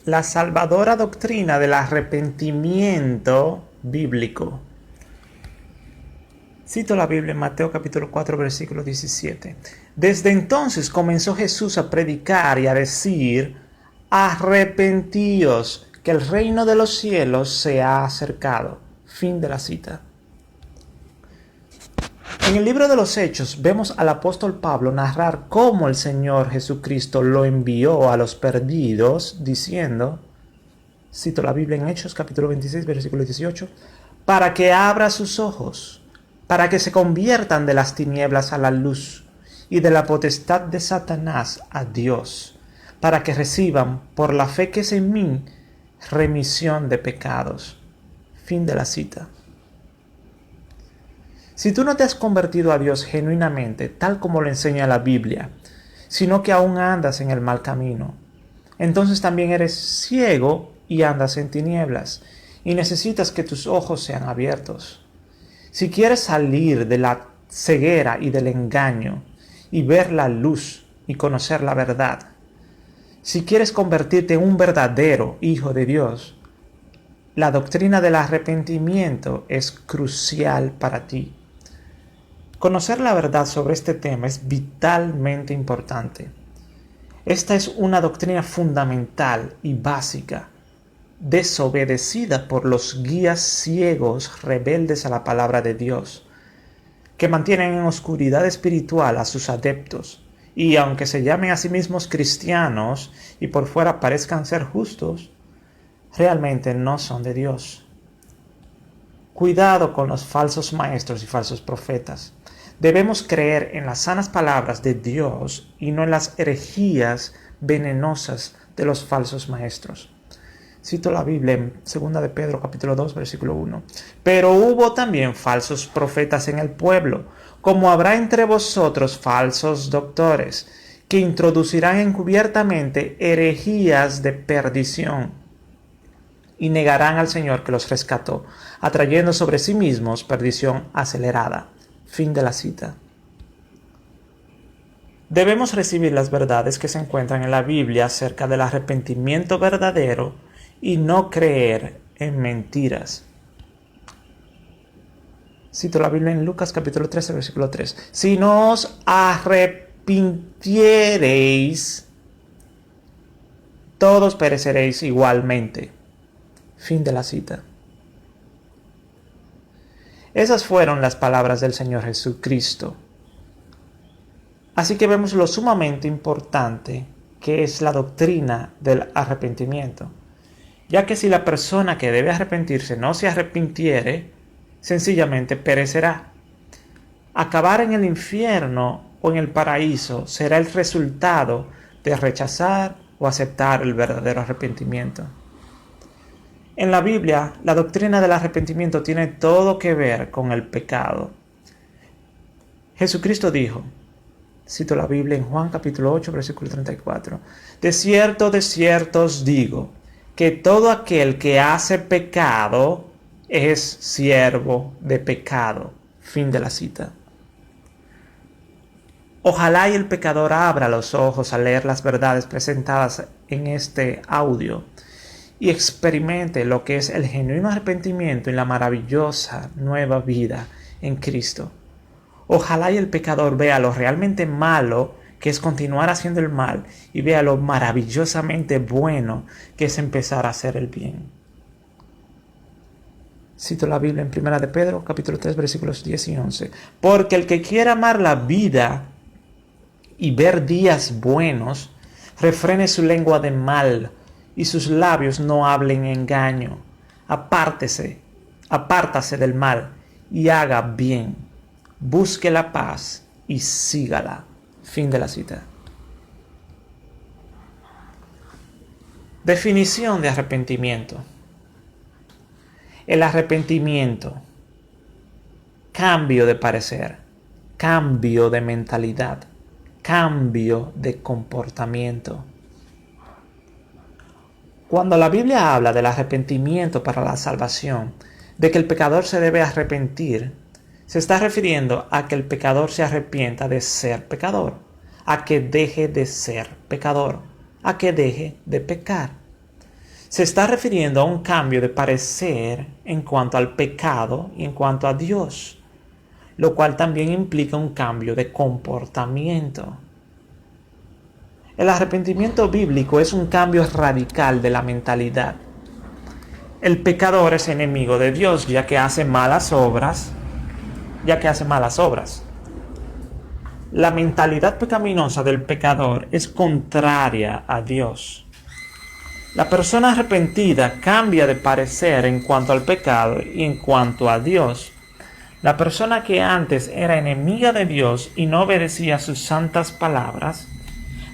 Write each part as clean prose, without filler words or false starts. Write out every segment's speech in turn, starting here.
La salvadora doctrina del arrepentimiento bíblico. Cito la Biblia en Mateo capítulo 4 versículo 17. Desde entonces comenzó Jesús a predicar y a decir: arrepentíos, que el reino de los cielos se ha acercado. Fin de la cita. En el libro de los Hechos vemos al apóstol Pablo narrar cómo el Señor Jesucristo lo envió a los perdidos, diciendo, cito la Biblia en Hechos capítulo 26 versículo 18, para que abra sus ojos, para que se conviertan de las tinieblas a la luz y de la potestad de Satanás a Dios, para que reciban por la fe que es en mí remisión de pecados. Fin de la cita. Si tú no te has convertido a Dios genuinamente, tal como lo enseña la Biblia, sino que aún andas en el mal camino, entonces también eres ciego y andas en tinieblas, y necesitas que tus ojos sean abiertos. Si quieres salir de la ceguera y del engaño, y ver la luz y conocer la verdad, si quieres convertirte en un verdadero hijo de Dios, la doctrina del arrepentimiento es crucial para ti. Conocer la verdad sobre este tema es vitalmente importante. Esta es una doctrina fundamental y básica, desobedecida por los guías ciegos rebeldes a la palabra de Dios, que mantienen en oscuridad espiritual a sus adeptos, y aunque se llamen a sí mismos cristianos y por fuera parezcan ser justos, realmente no son de Dios. Cuidado con los falsos maestros y falsos profetas. Debemos creer en las sanas palabras de Dios y no en las herejías venenosas de los falsos maestros. Cito la Biblia en 2 de Pedro capítulo 2 versículo 1. Pero hubo también falsos profetas en el pueblo, como habrá entre vosotros falsos doctores, que introducirán encubiertamente herejías de perdición, y negarán al Señor que los rescató, atrayendo sobre sí mismos perdición acelerada. Fin de la cita. Debemos recibir las verdades que se encuentran en la Biblia acerca del arrepentimiento verdadero y no creer en mentiras. Cito la Biblia en Lucas capítulo 13 versículo 3. Si no os arrepintiereis, todos pereceréis igualmente. Fin de la cita. Esas fueron las palabras del Señor Jesucristo. Así que vemos lo sumamente importante que es la doctrina del arrepentimiento, ya que si la persona que debe arrepentirse no se arrepintiere, sencillamente perecerá. Acabar en el infierno o en el paraíso será el resultado de rechazar o aceptar el verdadero arrepentimiento. En la Biblia, la doctrina del arrepentimiento tiene todo que ver con el pecado. Jesucristo dijo, cito la Biblia en Juan capítulo 8, versículo 34, de cierto os digo, que todo aquel que hace pecado es siervo de pecado. Fin de la cita. Ojalá y el pecador abra los ojos al leer las verdades presentadas en este audio y experimente lo que es el genuino arrepentimiento y la maravillosa nueva vida en Cristo. Ojalá y el pecador vea lo realmente malo que es continuar haciendo el mal y vea lo maravillosamente bueno que es empezar a hacer el bien. Cito la Biblia en 1 de Pedro, capítulo 3, versículos 10 y 11. Porque el que quiera amar la vida y ver días buenos, refrene su lengua de mal, y sus labios no hablen engaño. Apártase del mal y haga bien. Busque la paz y sígala. Fin de la cita. Definición de arrepentimiento. El arrepentimiento, cambio de parecer, cambio de mentalidad, cambio de comportamiento. Cuando la Biblia habla del arrepentimiento para la salvación, de que el pecador se debe arrepentir, se está refiriendo a que el pecador se arrepienta de ser pecador, a que deje de ser pecador, a que deje de pecar. Se está refiriendo a un cambio de parecer en cuanto al pecado y en cuanto a Dios, lo cual también implica un cambio de comportamiento. El arrepentimiento bíblico es un cambio radical de la mentalidad. El pecador es enemigo de Dios, ya que hace malas obras. La mentalidad pecaminosa del pecador es contraria a Dios. La persona arrepentida cambia de parecer en cuanto al pecado y en cuanto a Dios. La persona que antes era enemiga de Dios y no obedecía sus santas palabras,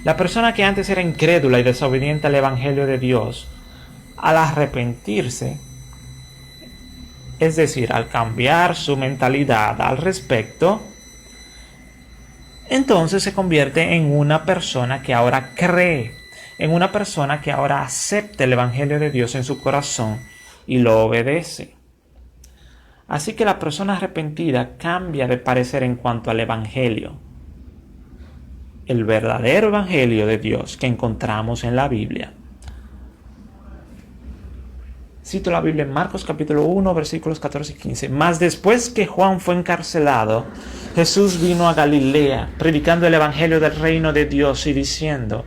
la persona que antes era incrédula y desobediente al Evangelio de Dios, al arrepentirse, es decir, al cambiar su mentalidad al respecto, entonces se convierte en una persona que ahora cree, en una persona que ahora acepta el Evangelio de Dios en su corazón y lo obedece. Así que la persona arrepentida cambia de parecer en cuanto al Evangelio. El verdadero Evangelio de Dios que encontramos en la Biblia. Cito la Biblia en Marcos capítulo 1, versículos 14 y 15. Mas después que Juan fue encarcelado, Jesús vino a Galilea, predicando el Evangelio del reino de Dios y diciendo: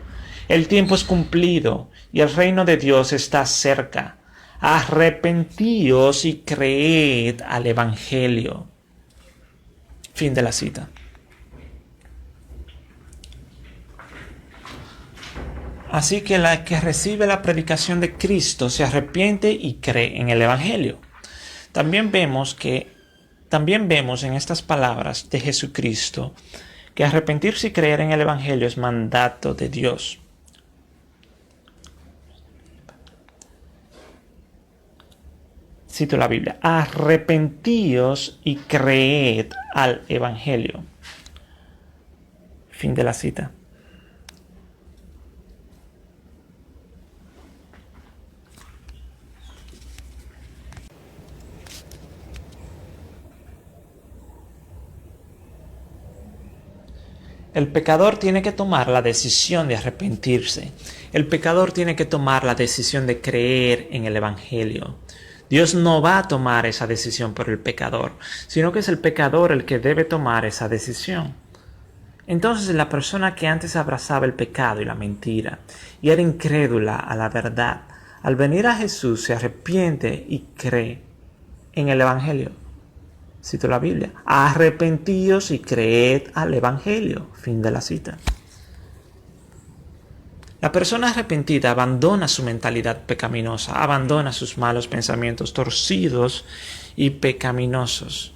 el tiempo es cumplido y el reino de Dios está cerca. Arrepentíos y creed al Evangelio. Fin de la cita. Así que la que recibe la predicación de Cristo se arrepiente y cree en el Evangelio. También vemos en estas palabras de Jesucristo que arrepentirse y creer en el Evangelio es mandato de Dios. Cito la Biblia: arrepentíos y creed al Evangelio. Fin de la cita. El pecador tiene que tomar la decisión de arrepentirse. El pecador tiene que tomar la decisión de creer en el Evangelio. Dios no va a tomar esa decisión por el pecador, sino que es el pecador el que debe tomar esa decisión. Entonces la persona que antes abrazaba el pecado y la mentira y era incrédula a la verdad, al venir a Jesús se arrepiente y cree en el Evangelio. Cito la Biblia: arrepentíos y creed al Evangelio. Fin de la cita. La persona arrepentida abandona su mentalidad pecaminosa, abandona sus malos pensamientos torcidos y pecaminosos.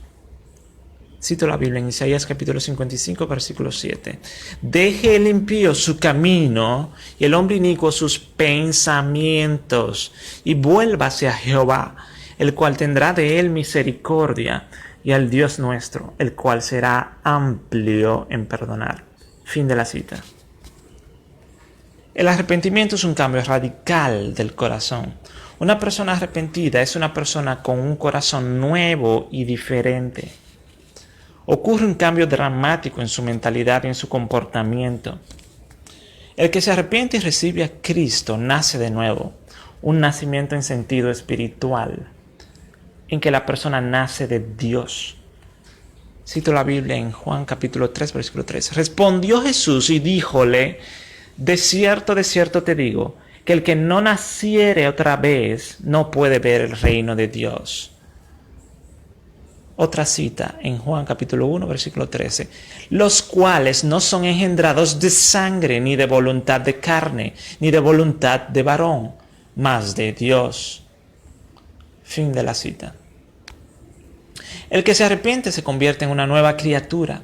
Cito la Biblia en Isaías capítulo 55, versículo 7. Deje el impío su camino y el hombre inicuo sus pensamientos, y vuélvase a Jehová, el cual tendrá de él misericordia, y al Dios nuestro, el cual será amplio en perdonar. Fin de la cita. El arrepentimiento es un cambio radical del corazón. Una persona arrepentida es una persona con un corazón nuevo y diferente. Ocurre un cambio dramático en su mentalidad y en su comportamiento. El que se arrepiente y recibe a Cristo nace de nuevo, un nacimiento en sentido espiritual, en que la persona nace de Dios. Cito la Biblia en Juan capítulo 3, versículo 3. Respondió Jesús y díjole: de cierto te digo, que el que no naciere otra vez no puede ver el reino de Dios. Otra cita en Juan capítulo 1, versículo 13. Los cuales no son engendrados de sangre, ni de voluntad de carne, ni de voluntad de varón, mas de Dios. Fin de la cita. El que se arrepiente se convierte en una nueva criatura.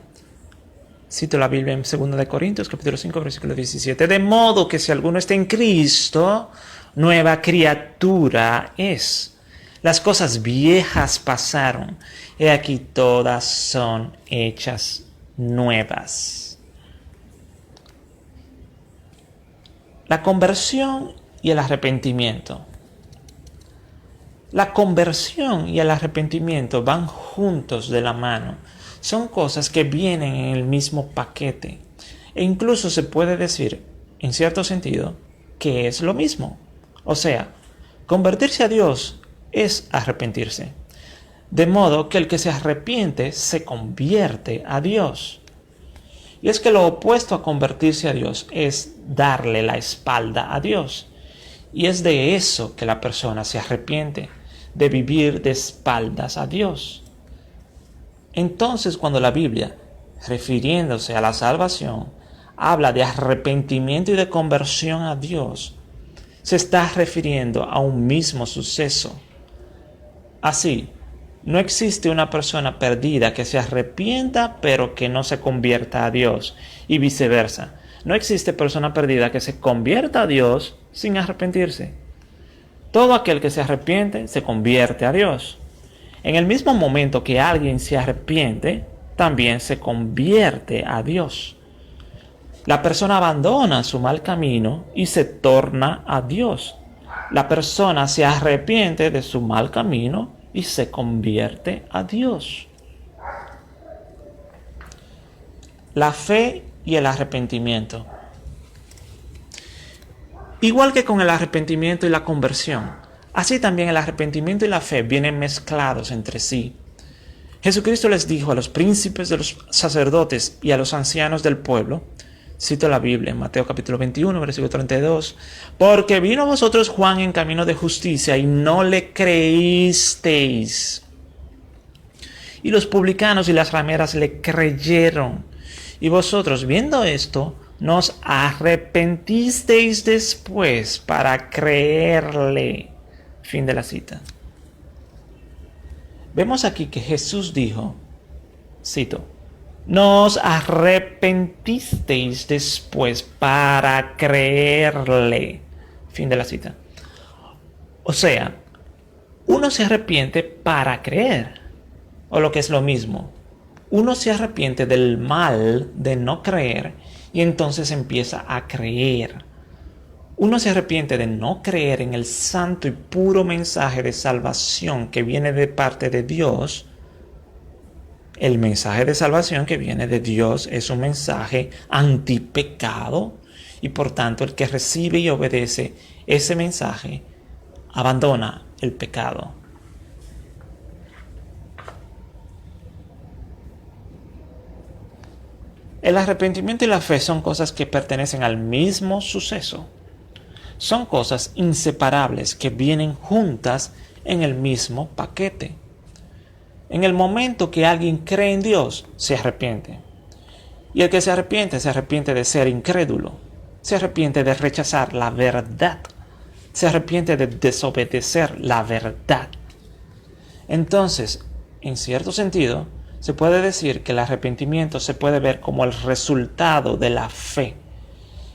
Cito la Biblia en 2 Corintios capítulo 5, versículo 17. De modo que si alguno está en Cristo, nueva criatura es. Las cosas viejas pasaron, he aquí todas son hechas nuevas. La conversión y el arrepentimiento. La conversión y el arrepentimiento van juntos de la mano. Son cosas que vienen en el mismo paquete. E incluso se puede decir, en cierto sentido, que es lo mismo. O sea, Convertirse a Dios es arrepentirse. De modo que el que se arrepiente se convierte a Dios. Y es que lo opuesto a convertirse a Dios es darle la espalda a Dios. Y es de eso que la persona se arrepiente, de vivir de espaldas a Dios. Entonces, cuando la Biblia, refiriéndose a la salvación, habla de arrepentimiento y de conversión a Dios, se está refiriendo a un mismo suceso. Así, no existe una persona perdida que se arrepienta pero que no se convierta a Dios, y viceversa. No existe persona perdida que se convierta a Dios sin arrepentirse. Todo aquel que se arrepiente se convierte a Dios. En el mismo momento que alguien se arrepiente, también se convierte a Dios. La persona abandona su mal camino y se torna a Dios. La persona se arrepiente de su mal camino y se convierte a Dios. La fe y el arrepentimiento. Igual que con el arrepentimiento y la conversión, así también el arrepentimiento y la fe vienen mezclados entre sí. Jesucristo les dijo a los príncipes de los sacerdotes y a los ancianos del pueblo, cito la Biblia en Mateo capítulo 21, versículo 32, porque vino a vosotros Juan en camino de justicia y no le creísteis. Y los publicanos y las rameras le creyeron. Y vosotros, viendo esto, nos arrepentisteis después para creerle. Fin de la cita. Vemos aquí que Jesús dijo, cito, nos arrepentisteis después para creerle. Fin de la cita. O sea, uno se arrepiente para creer. O lo que es lo mismo, uno se arrepiente del mal de no creer y entonces empieza a creer. Uno se arrepiente de no creer en el santo y puro mensaje de salvación que viene de parte de Dios. El mensaje de salvación que viene de Dios es un mensaje antipecado y por tanto el que recibe y obedece ese mensaje abandona el pecado. El arrepentimiento y la fe son cosas que pertenecen al mismo suceso. Son cosas inseparables que vienen juntas en el mismo paquete. En el momento que alguien cree en Dios, se arrepiente. Y el que se arrepiente de ser incrédulo. Se arrepiente de rechazar la verdad. Se arrepiente de desobedecer la verdad. Entonces, en cierto sentido, se puede decir que el arrepentimiento se puede ver como el resultado de la fe.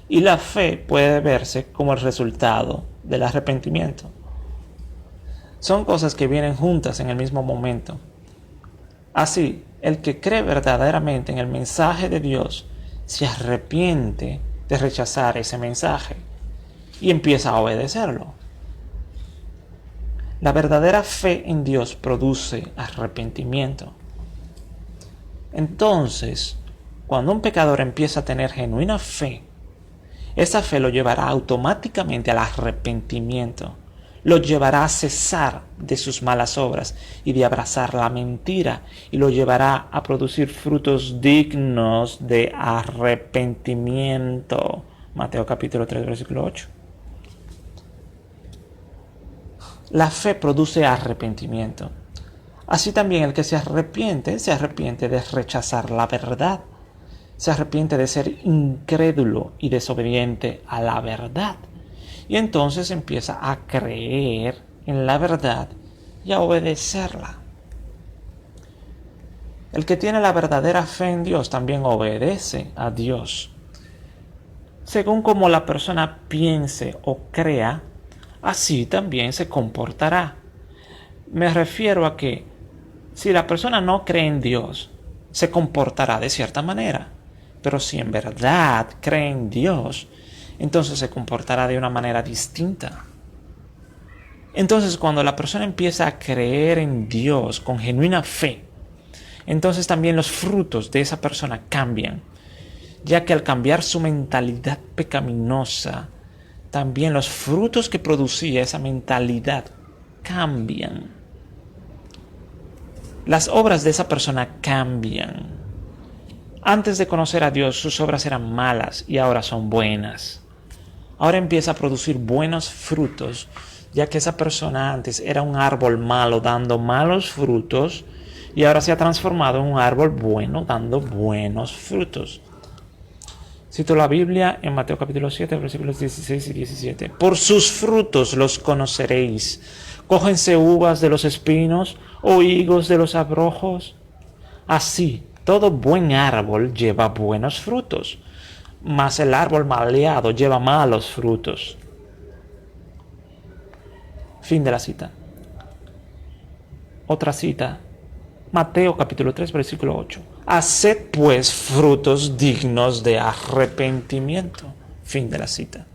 Y la fe puede verse como el resultado del arrepentimiento. Son cosas que vienen juntas en el mismo momento. Así, el que cree verdaderamente en el mensaje de Dios se arrepiente de rechazar ese mensaje y empieza a obedecerlo. La verdadera fe en Dios produce arrepentimiento. Entonces, cuando un pecador empieza a tener genuina fe, esa fe lo llevará automáticamente al arrepentimiento, lo llevará a cesar de sus malas obras y de abrazar la mentira, y lo llevará a producir frutos dignos de arrepentimiento. Mateo capítulo 3, versículo 8. La fe produce arrepentimiento. Así también el que se arrepiente de rechazar la verdad. Se arrepiente de ser incrédulo y desobediente a la verdad. Y entonces empieza a creer en la verdad y a obedecerla. El que tiene la verdadera fe en Dios también obedece a Dios. Según como la persona piense o crea, así también se comportará. Me refiero a que si la persona no cree en Dios, se comportará de cierta manera. Pero si en verdad cree en Dios, entonces se comportará de una manera distinta. Entonces, cuando la persona empieza a creer en Dios con genuina fe, entonces también los frutos de esa persona cambian, ya que al cambiar su mentalidad pecaminosa, también los frutos que producía esa mentalidad cambian. Las obras de esa persona cambian. Antes de conocer a Dios, sus obras eran malas y ahora son buenas. Ahora empieza a producir buenos frutos, ya que esa persona antes era un árbol malo dando malos frutos y ahora se ha transformado en un árbol bueno dando buenos frutos. Cito la Biblia en Mateo capítulo 7, versículos 16 y 17. Por sus frutos los conoceréis. ¿Cógense uvas de los espinos o higos de los abrojos? Así, todo buen árbol lleva buenos frutos, mas el árbol maleado lleva malos frutos. Fin de la cita. Otra cita. Mateo capítulo 3, versículo 8. Haced pues frutos dignos de arrepentimiento. Fin de la cita.